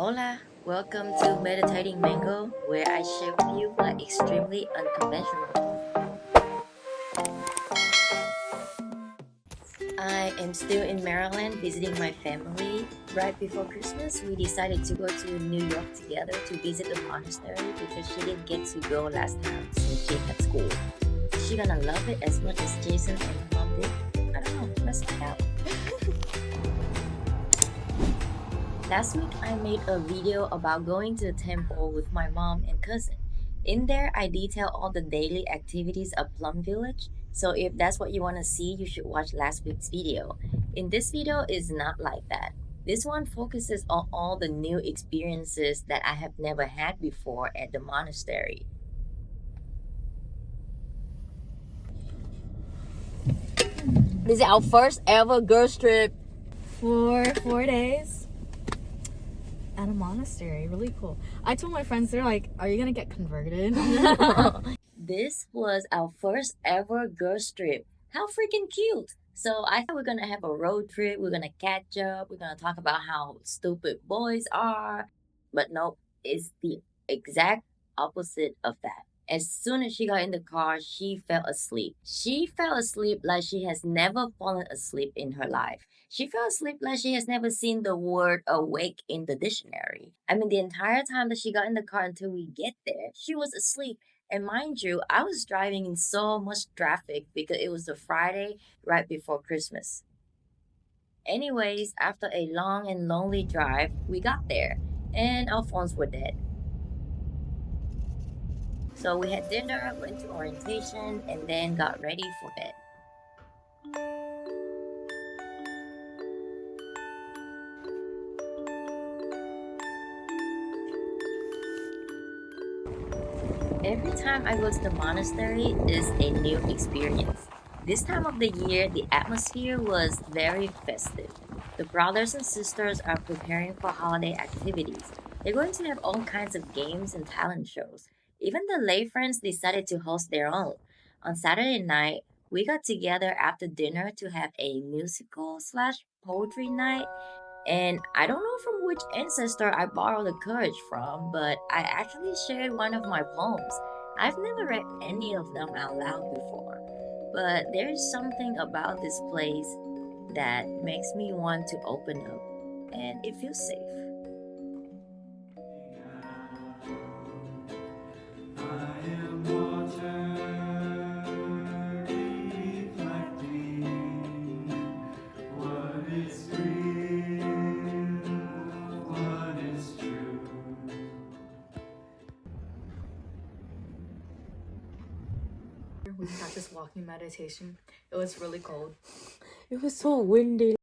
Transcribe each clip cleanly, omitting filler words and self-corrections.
Hola, welcome to Meditating Mango, where I share with you like extremely unconventional. I am still in Maryland visiting my family. Right before Christmas, we decided to go to New York together to visit the monastery because she didn't get to go last time since she had school. Is she gonna love it as much as Jason and Mom did? I don't know, let's find out. Last week, I made a video about going to the temple with my mom and cousin. In there, I detail all the daily activities of Plum Village. So if that's what you want to see, you should watch last week's video. In this video, is not like that. This one focuses on all the new experiences that I have never had before at the monastery. This is our first ever girls trip. For 4 days at a monastery. Really cool. I told my friends, they're like, are you gonna get converted? This was our first ever girls trip. How freaking cute! So I thought we're gonna have a road trip, we're gonna catch up, we're gonna talk about how stupid boys are. But nope, it's the exact opposite of that. As soon as she got in the car, she fell asleep. She fell asleep like she has never fallen asleep in her life. She fell asleep like she has never seen the word awake in the dictionary. I mean, the entire time that she got in the car until we get there, she was asleep. And mind you, I was driving in so much traffic because it was the Friday right before Christmas. Anyways, after a long and lonely drive, we got there and our phones were dead. So we had dinner, went to orientation, and then got ready for bed. Every time I go to the monastery is a new experience. This time of the year, the atmosphere was very festive. The brothers and sisters are preparing for holiday activities. They're going to have all kinds of games and talent shows. Even the lay friends decided to host their own. On Saturday night, we got together after dinner to have a musical slash poetry night, and I don't know from which ancestor I borrowed the courage from, but I actually shared one of my poems. I've never read any of them out loud before, but there's something about this place that makes me want to open up, and it feels safe. We practiced walking meditation. It was really cold. It was so windy.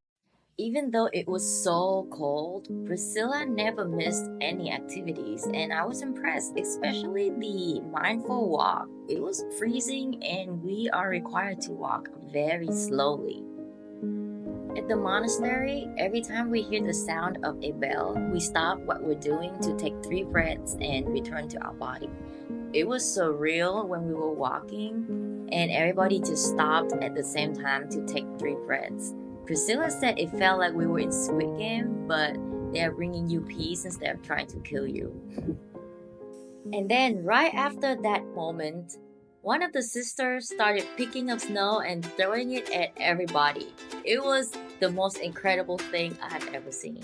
Even though it was so cold, Priscilla never missed any activities, and I was impressed, especially the mindful walk. It was freezing, and we are required to walk very slowly. At the monastery, every time we hear the sound of a bell, we stop what we're doing to take 3 breaths and return to our body. It was surreal when we were walking, and everybody just stopped at the same time to take 3 breaths. Priscilla said it felt like we were in Squid Game, but they are bringing you peace instead of trying to kill you. And then, right after that moment, one of the sisters started picking up snow and throwing it at everybody. It was the most incredible thing I have ever seen.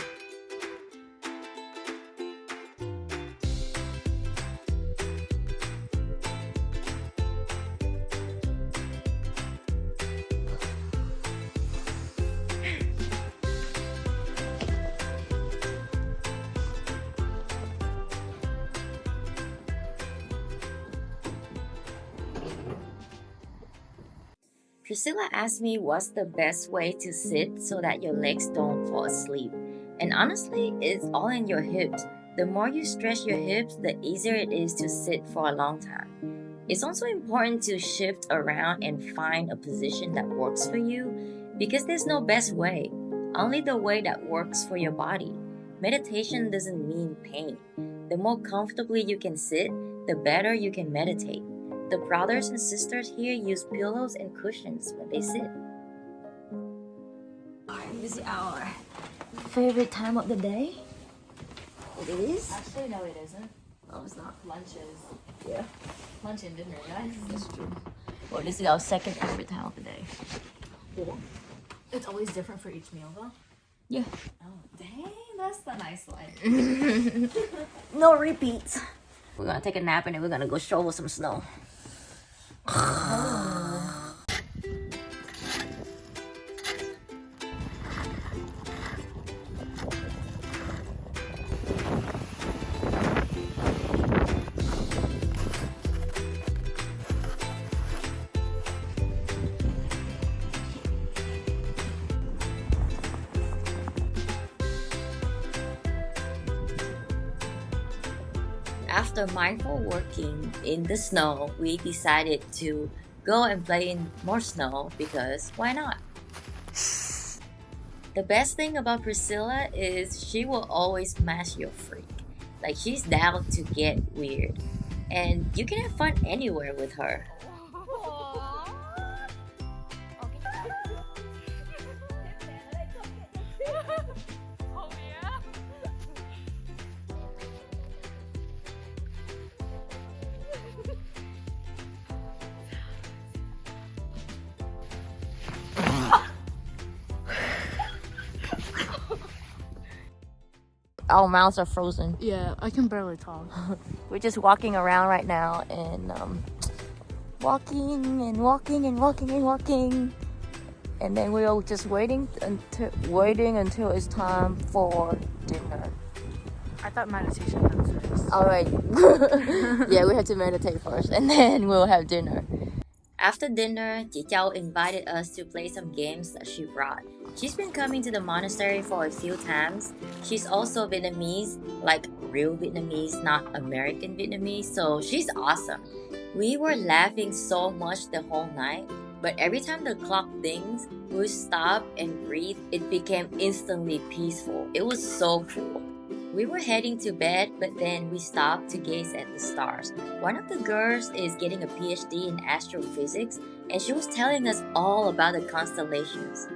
Priscilla asked me what's the best way to sit so that your legs don't fall asleep. And honestly, it's all in your hips. The more you stretch your hips, the easier it is to sit for a long time. It's also important to shift around and find a position that works for you because there's no best way, only the way that works for your body. Meditation doesn't mean pain. The more comfortably you can sit, the better you can meditate. The brothers and sisters here use pillows and cushions when they sit. This is our favorite time of the day. It is? Actually, no, it isn't. Oh, it's not. Lunch is. Yeah. Lunch and dinner, guys. That's true. Well, this is our second favorite time of the day. Cool. It's always different for each meal, though? Yeah. Oh, dang. That's the nice life. No repeats. We're gonna take a nap and then we're gonna go shovel some snow. After mindful working in the snow, we decided to go and play in more snow because why not? The best thing about Priscilla is she will always smash your freak. Like she's down to get weird. And you can have fun anywhere with her. Our mouths are frozen. Yeah, I can barely talk. We're just walking around right now and walking and walking and walking and walking. And then we are just waiting until it's time for dinner. I thought meditation comes first. All right. Yeah, we have to meditate first and then we'll have dinner. After dinner, Jiao invited us to play some games that she brought. She's been coming to the monastery for a few times. She's also Vietnamese, like real Vietnamese, not American Vietnamese, so she's awesome. We were laughing so much the whole night, but every time the clock dings, we stop and breathe. It became instantly peaceful. It was so cool. We were heading to bed, but then we stopped to gaze at the stars. One of the girls is getting a PhD in astrophysics, and she was telling us all about the constellations.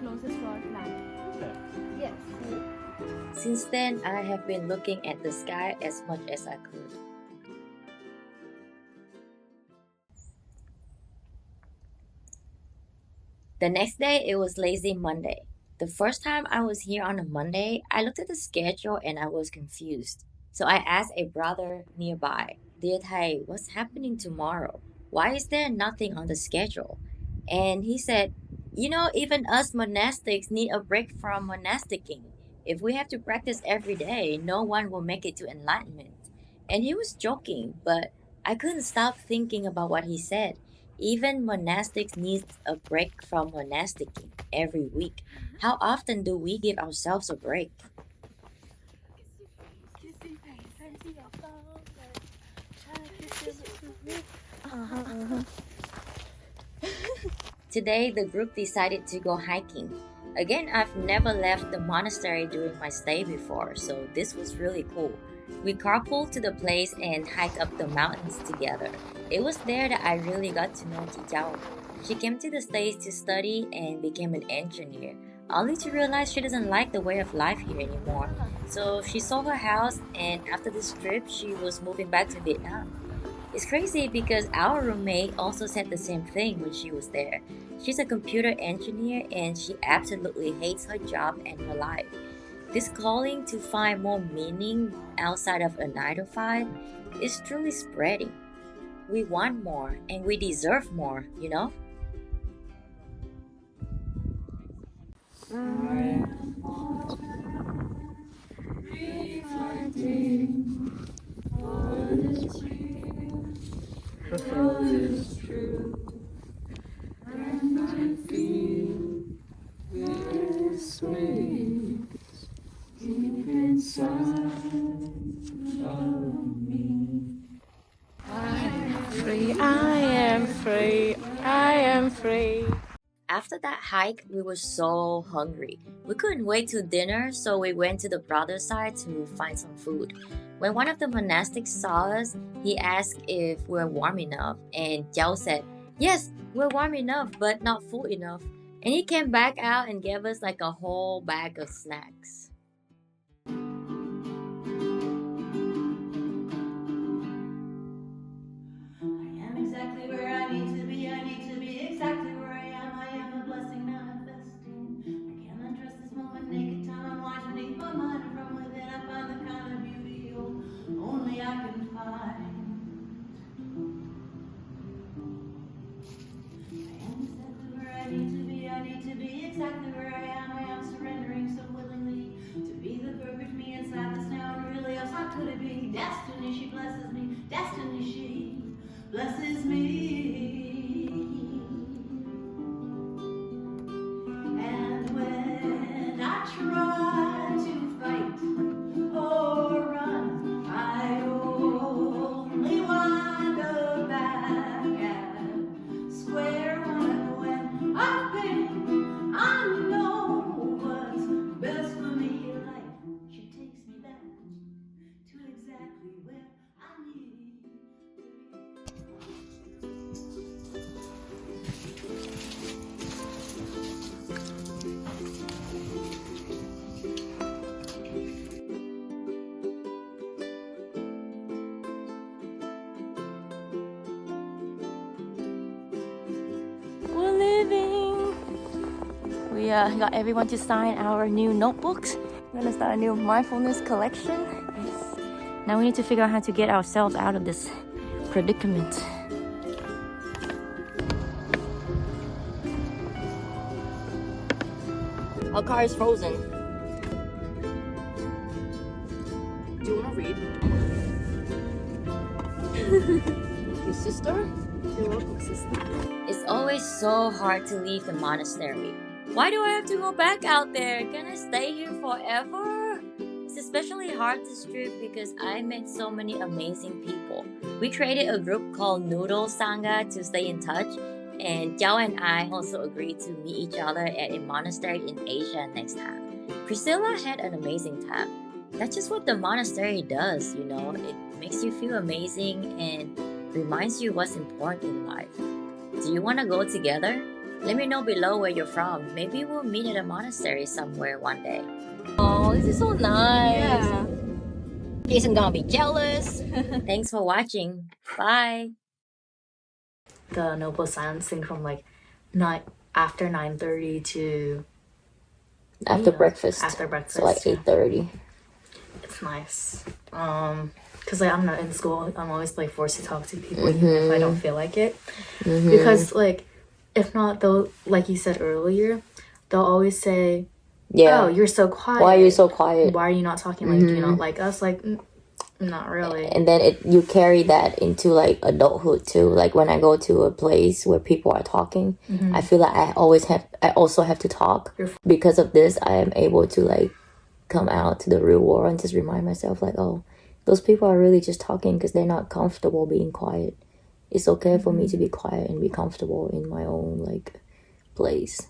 Closest to our planet. Yes. Since then, I have been looking at the sky as much as I could. The next day, it was Lazy Monday. The first time I was here on a Monday, I looked at the schedule and I was confused. So I asked a brother nearby, thichnhathanh, what's happening tomorrow? Why is there nothing on the schedule? And he said, even us monastics need a break from monasticking. If we have to practice every day, no one will make it to enlightenment. And he was joking, but I couldn't stop thinking about what he said. Even monastics need a break from monasticking every week. How often do we give ourselves a break? Today, the group decided to go hiking. Again, I've never left the monastery during my stay before, so this was really cool. We carpooled to the place and hiked up the mountains together. It was there that I really got to know Jiao. She came to the States to study and became an engineer, only to realize she doesn't like the way of life here anymore. So she sold her house, and after this trip, she was moving back to Vietnam. It's crazy because our roommate also said the same thing when she was there. She's a computer engineer and she absolutely hates her job and her life. This calling to find more meaning outside of a 9 to 5 is truly spreading. We want more and we deserve more, Free, I am free, I am free. After that hike, we were so hungry. We couldn't wait till dinner, so we went to the brother's side to find some food. When one of the monastics saw us, he asked if we're warm enough, and Jiao said, yes, we're warm enough, but not full enough. And he came back out and gave us like a whole bag of snacks. destiny, she blesses me, destiny, she blesses me. And when I try to fight or run, I only wind up back at square one. When I've been, I know what's best for me. Life, she takes me back to exactly where I need to be. We're leaving. We got everyone to sign our new notebooks. We're gonna start a new mindfulness collection. Yes. Now we need to figure out how to get ourselves out of this predicament. Our car is frozen. Do you wanna read? Your sister? You're welcome, sister. It's always so hard to leave the monastery. Why do I have to go back out there? Can I stay here forever? It's especially hard this trip because I met so many amazing people. We created a group called Noodle Sangha to stay in touch, and Jiao and I also agreed to meet each other at a monastery in Asia next time. Priscilla had an amazing time. That's just what the monastery does, you know. It makes you feel amazing and reminds you what's important in life. Do you want to go together? Let me know below where you're from. Maybe we'll meet at a monastery somewhere one day. Oh, this is so nice. Yeah. Jason gonna be jealous. Thanks for watching. Bye. The noble silencing from like after 9:30 to After Yeah, breakfast. after breakfast, So like yeah. 8:30. it's nice. Cause like I'm not in school, I'm always like forced to talk to people even if I don't feel like it. Because like if not, they'll, like you said earlier, they'll always say, Yeah. "Oh, you're so quiet. Why are you so quiet? Why are you not talking? Like, do you not like us?" Like, not really. And then you carry that into like adulthood too. Like when I go to a place where people are talking, I feel like I also have to talk. Because of this, I am able to like come out to the real world and just remind myself like, oh, those people are really just talking because they're not comfortable being quiet. It's okay for me to be quiet and be comfortable in my own like place.